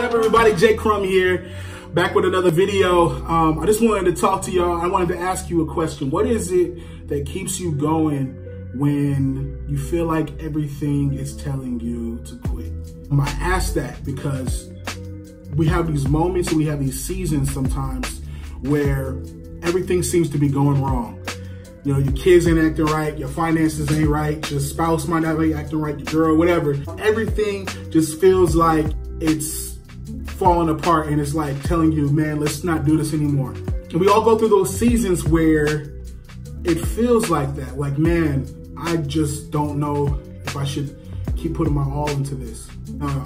up, everybody? Jay Crumb here, back with another video. I just wanted to talk to y'all. I wanted to ask you a question. What is it that keeps you going when you feel like everything is telling you to quit? I ask that because we have these moments, we have these seasons sometimes where everything seems to be going wrong. You know, your kids ain't acting right, your finances ain't right, your spouse might not be acting right, your girl, whatever. Everything just feels like it's falling apart and it's like telling you, man, let's not do this anymore. And we all go through those seasons where it feels like that. Like, man, I just don't know if I should keep putting my all into this.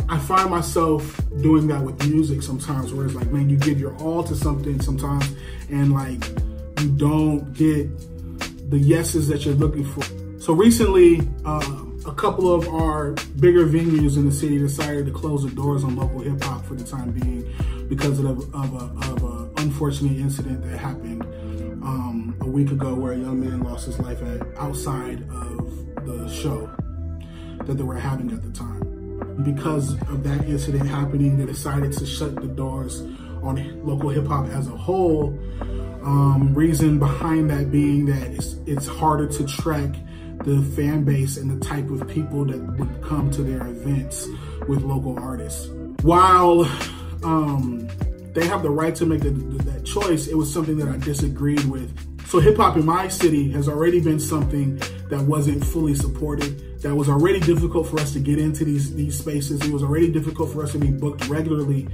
I find myself doing that with music sometimes, where it's like, man, you give your all to something sometimes and like you don't get the yeses that you're looking for. So recently, a couple of our bigger venues in the city decided to close the doors on local hip hop for the time being because of a unfortunate incident that happened a week ago, where a young man lost his life outside of the show that they were having at the time. Because of that incident happening, they decided to shut the doors on local hip hop as a whole. Reason behind that being that it's harder to track the fan base and the type of people that would come to their events with local artists. While they have the right to make that choice, it was something that I disagreed with. So hip hop in my city has already been something that wasn't fully supported, that was already difficult for us to get into these spaces. It was already difficult for us to be booked regularly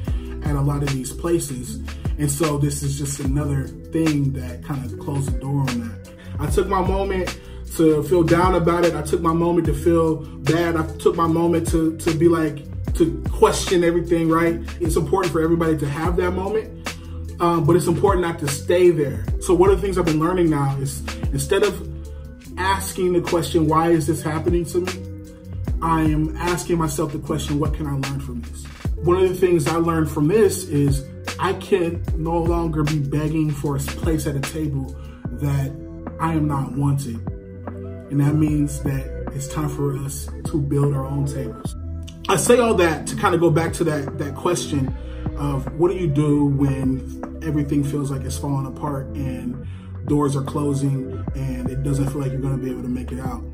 at a lot of these places. And so this is just another thing that kind of closed the door on that. I took my moment to feel down about it. I took my moment to feel bad. I took my moment to be like, to question everything, right? It's important for everybody to have that moment, but it's important not to stay there. So one of the things I've been learning now is, instead of asking the question, why is this happening to me? I am asking myself the question, what can I learn from this? One of the things I learned from this is I can no longer be begging for a place at a table that I am not wanted. And that means that it's time for us to build our own tables. I say all that to kind of go back to that question of, what do you do when everything feels like it's falling apart and doors are closing and it doesn't feel like you're going to be able to make it out?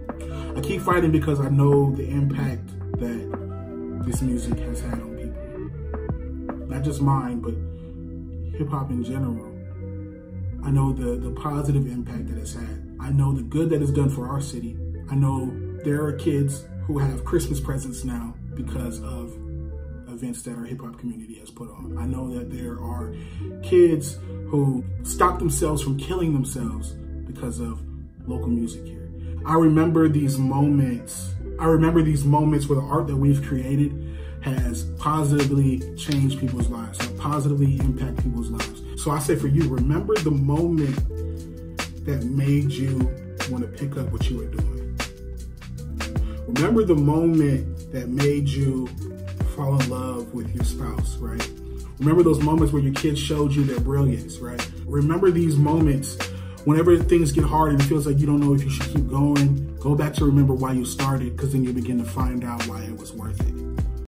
I keep fighting because I know the impact that this music has had on people. Not just mine, but hip hop in general. I know the positive impact that it's had. I know the good that it's done for our city. I know there are kids who have Christmas presents now because of events that our hip hop community has put on. I know that there are kids who stop themselves from killing themselves because of local music here. I remember these moments. I remember these moments where the art that we've created has positively changed people's lives, has positively impacted people's lives. So I say for you, remember the moment that made you want to pick up what you were doing. Remember the moment that made you fall in love with your spouse, right? Remember those moments where your kids showed you their brilliance, right? Remember these moments whenever things get hard and it feels like you don't know if you should keep going. Go back to remember why you started, because then you begin to find out why it was worth it.